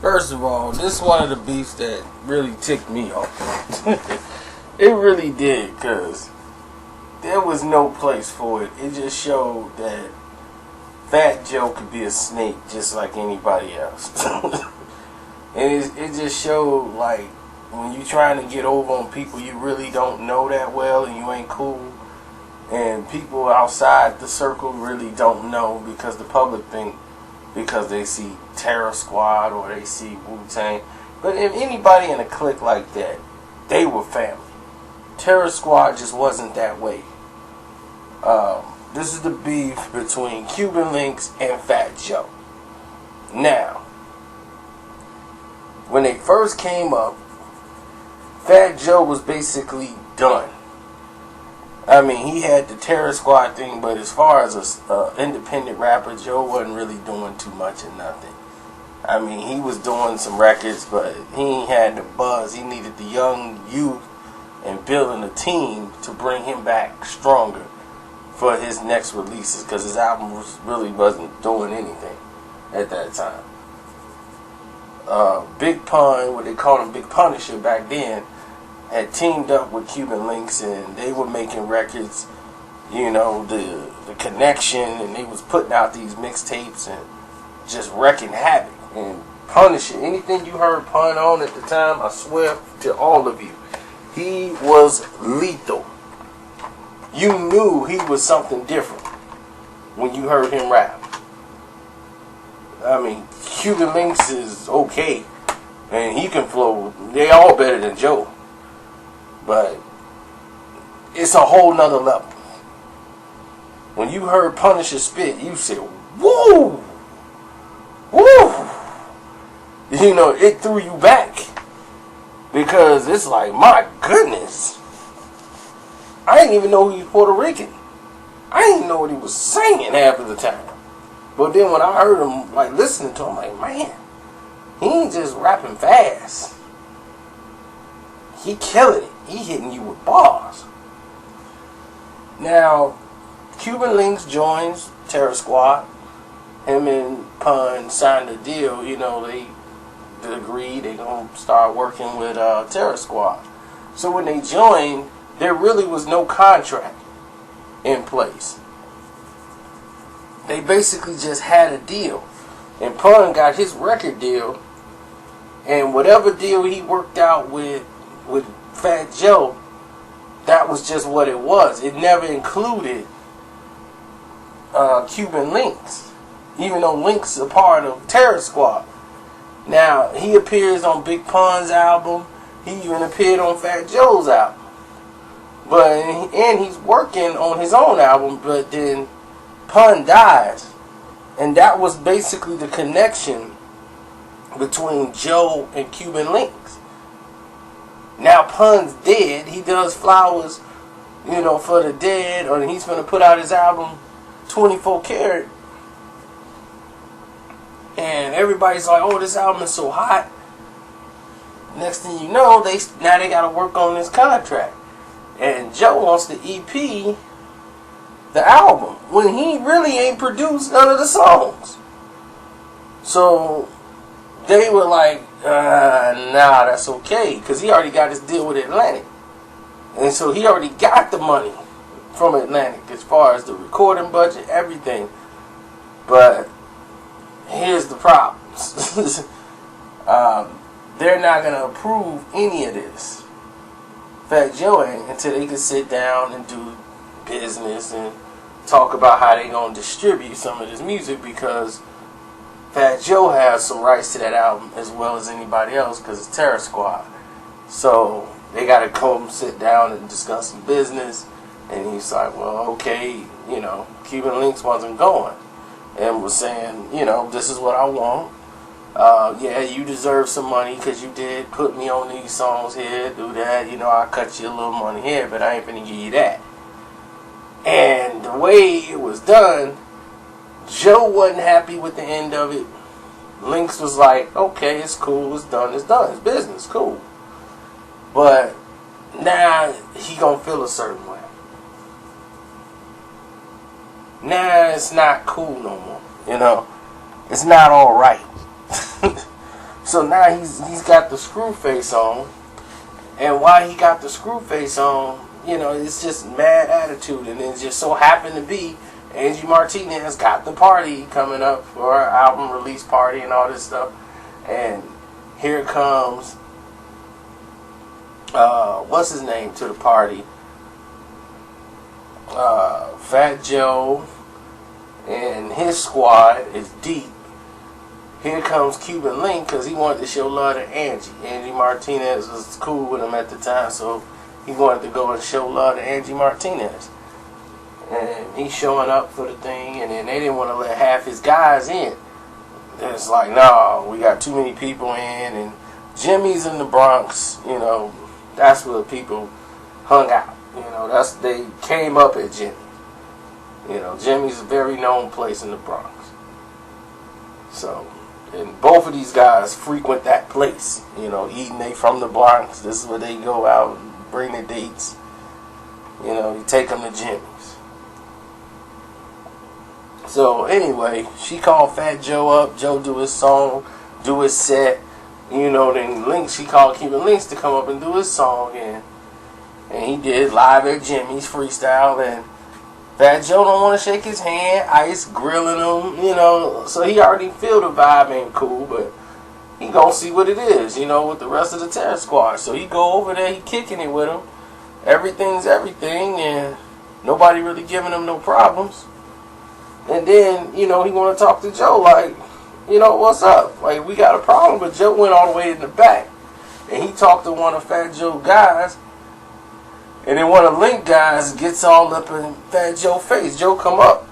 First of all, this is one of the beefs that really ticked me off. It really did, because there was no place for it. It just showed that Fat Joe could be a snake just like anybody else. And it just showed, like, when you're trying to get over on people you really don't know that well and you ain't cool, and people outside the circle really don't know because the public think because they see Terror Squad or they see Wu-Tang. But if anybody in a clique like that, they were family. Terror Squad just wasn't that way. This is the beef between Cuban Linx and Fat Joe. Now, when they first came up, Fat Joe was basically done. I mean, he had the Terror Squad thing, but as far as an independent rapper, Joe wasn't really doing too much of nothing. I mean, he was doing some records, but he ain't had the buzz. He needed the young youth and building a team to bring him back stronger for his next releases, because his album really wasn't doing anything at that time. Big Pun, what they called him Big Punisher back then, had teamed up with Cuban Linx, and they were making records, you know, the connection, and they was putting out these mixtapes and just wrecking havoc. And Punisher, anything you heard Pun on at the time, I swear to all of you, he was lethal. You knew he was something different when you heard him rap. I mean, Cuban Linx is okay, and he can flow. They all better than Joe. But it's a whole nother level. When you heard Punisher spit, you said, woo! Woo! You know, it threw you back. Because it's like, my goodness. I didn't even know he was Puerto Rican. I didn't even know what he was singing half of the time. But then when I heard him, like, listening to him, like, man, he ain't just rapping fast. He killing it. He hitting you with bars. Now, Cuban Linx joins Terror Squad. Him and Pun signed a deal. You know, they agreed they're going to start working with Terror Squad. So when they joined, there really was no contract in place. They basically just had a deal. And Pun got his record deal. And whatever deal he worked out with Fat Joe, that was just what it was. It never included Cuban Linx, even though Linx is a part of Terror Squad. Now, he appears on Big Pun's album. He even appeared on Fat Joe's album. And he's working on his own album, but then Pun dies. And that was basically the connection between Joe and Cuban Linx. Now Pun's dead. He does flowers, you know, for the dead, or he's going to put out his album 24 Karat. And everybody's like, oh, this album is so hot. Next thing you know, they got to work on this contract. And Joe wants to EP the album when he really ain't produced none of the songs. So they were like, nah, that's okay, because he already got his deal with Atlantic. And so he already got the money from Atlantic as far as the recording budget, everything. But here's the problems. They're not going to approve any of this, Fat Joe ain't, until they can sit down and do business and talk about how they going to distribute some of this music, because Fat Joe has some rights to that album as well as anybody else, because it's Terror Squad. So they got to come sit down and discuss some business. And he's like, well, okay, you know, Cuban Linx wasn't going and was saying, you know, this is what I want. Yeah, you deserve some money because you did put me on these songs here, do that. You know, I'll cut you a little money here, but I ain't finna give you that. And the way it was done, Joe wasn't happy with the end of it. Linx was like, okay, it's cool, it's done, it's business, cool. But now he gonna feel a certain way. Now it's not cool no more, you know. It's not alright. So now he's got the screw face on, and while he got the screw face on, you know, it's just mad attitude, and it just so happened to be Angie Martinez got the party coming up for her album release party and all this stuff, and here comes what's his name to the party, Fat Joe and his squad is deep. Here comes Cuban Linx because he wanted to show love to Angie. Angie Martinez was cool with him at the time, so he wanted to go and show love to Angie Martinez. And he's showing up for the thing, and then they didn't want to let half his guys in. And it's like, no, we got too many people in, and Jimmy's in the Bronx, you know, that's where people hung out. You know, they came up at Jimmy. You know, Jimmy's a very known place in the Bronx. So, and both of these guys frequent that place. You know, they from the Bronx. This is where they go out and bring their dates. You know, you take them to Jimmy's. So, anyway, she called Fat Joe up. Joe do his song, do his set. You know, then Linx, she called Cuban Linx to come up and do his song. And he did live at Jimmy's freestyle. And Fat Joe don't want to shake his hand. Ice grilling him, you know. So he already feel the vibe ain't cool, but he gonna see what it is, you know, with the rest of the Terror Squad. So he go over there, he kicking it with him. Everything's everything, and nobody really giving him no problems. And then, you know, he want to talk to Joe like, you know, what's up? Like, we got a problem, but Joe went all the way in the back. And he talked to one of Fat Joe guys. And then one of Linx guys gets all up in Fat Joe's face. Joe come up.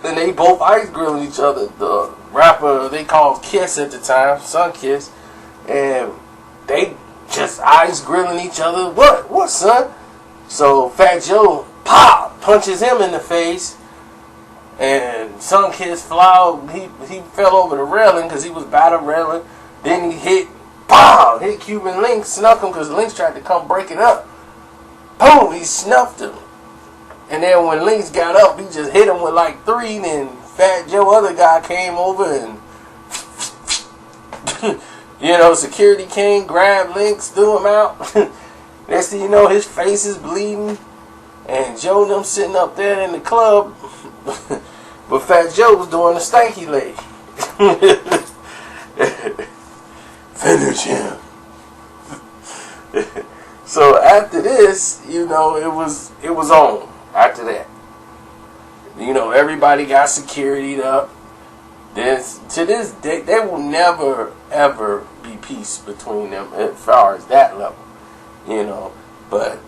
And they both ice grilling each other. The rapper they called Kiss at the time, Sun Kiss. And they just ice grilling each other. What, son? So Fat Joe, pop, punches him in the face. And Sun Kiss he fell over the railing because he was by the railing. Then he hit Cuban Linx, snuck him because Linx tried to come break it up. Boom, he snuffed him. And then when Linx got up, he just hit him with like 3. Then Fat Joe, other guy, came over and, you know, security came, grabbed Linx, threw him out. Next thing you know, his face is bleeding. And Joe them sitting up there in the club. But Fat Joe was doing the stanky leg. Finish him. So after this, you know, it was on. After that, you know, everybody got securityed up. To this day, there will never ever be peace between them as far as that level, you know. But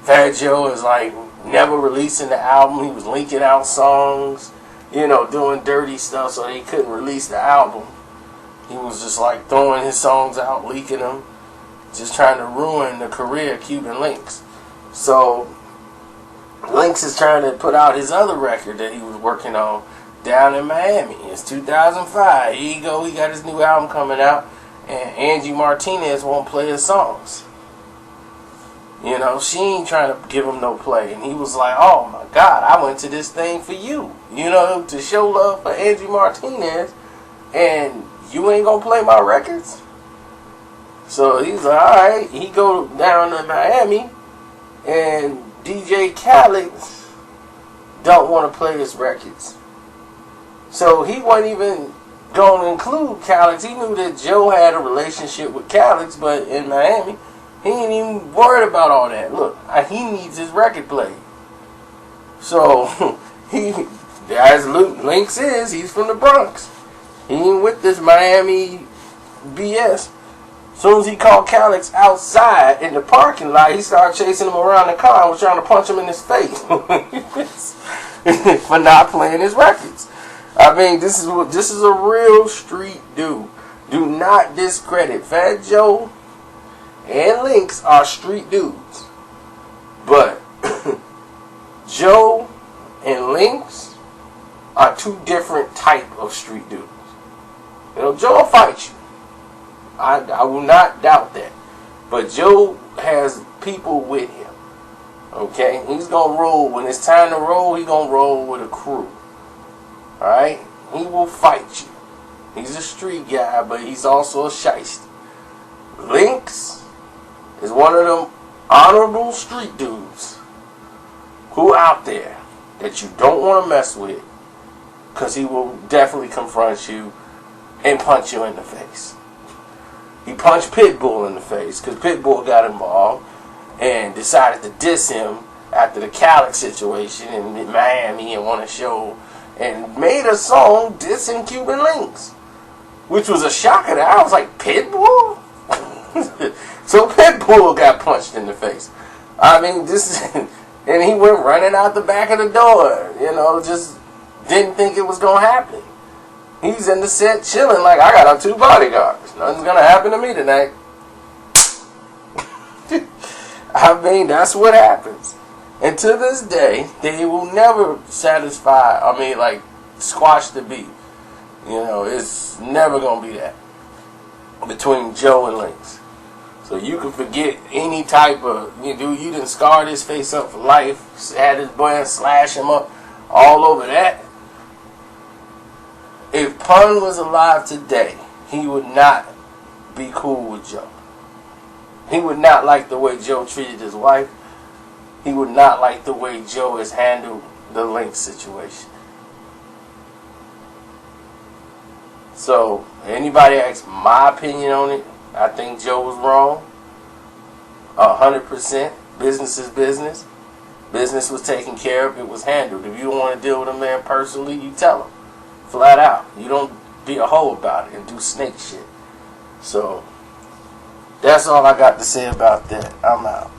Fat Joe is like never releasing the album. He was leaking out songs, you know, doing dirty stuff so they couldn't release the album. He was just like throwing his songs out, leaking them, just trying to ruin the career of Cuban Linx. So Linx is trying to put out his other record that he was working on down in Miami. It's 2005. Here you go. He got his new album coming out, and Angie Martinez won't play his songs. You know, she ain't trying to give him no play. And he was like, oh my God, I went to this thing for you. You know, to show love for Angie Martinez, and you ain't gonna play my records? So he's like, alright. He go down to Miami, and DJ Khaled don't want to play his records. So he wasn't even going to include Khaled. He knew that Joe had a relationship with Khaled, but in Miami, he ain't even worried about all that. Look, he needs his record played. So, as Linx is, he's from the Bronx. He ain't with this Miami BS. As soon as he called Khaled outside in the parking lot, he started chasing him around the car and was trying to punch him in his face for not playing his records. I mean, this is a real street dude. Do not discredit Fat Joe and Linx are street dudes, but Joe and Linx are two different type of street dudes. You know, Joe will fight you. I will not doubt that. But Joe has people with him. Okay? He's going to roll. When it's time to roll, he's going to roll with a crew. Alright? He will fight you. He's a street guy, but he's also a shiesty. Linx is one of them honorable street dudes who out there that you don't want to mess with, because he will definitely confront you and punch you in the face. He punched Pitbull in the face because Pitbull got involved and decided to diss him after the Khaled situation in Miami and won a show and made a song dissing Cuban Linx, which was a shocker. I was like, Pitbull? So Pitbull got punched in the face. I mean, and he went running out the back of the door, just didn't think it was going to happen. He's in the set chilling like, I got 2 bodyguards. Nothing's going to happen to me tonight. I mean, that's what happens. And to this day, they will never squash the beef. It's never going to be that between Joe and Linx. So you can forget any type of, you didn't scar his face up for life, had his boy slash him up all over that. If Pun was alive today, he would not be cool with Joe. He would not like the way Joe treated his wife. He would not like the way Joe has handled the Linx situation. So, anybody asks my opinion on it, I think Joe was wrong. 100%. Business is business. Business was taken care of. It was handled. If you don't want to deal with a man personally, you tell him. Flat out. You don't be a hoe about it and do snake shit. So, that's all I got to say about that. I'm out.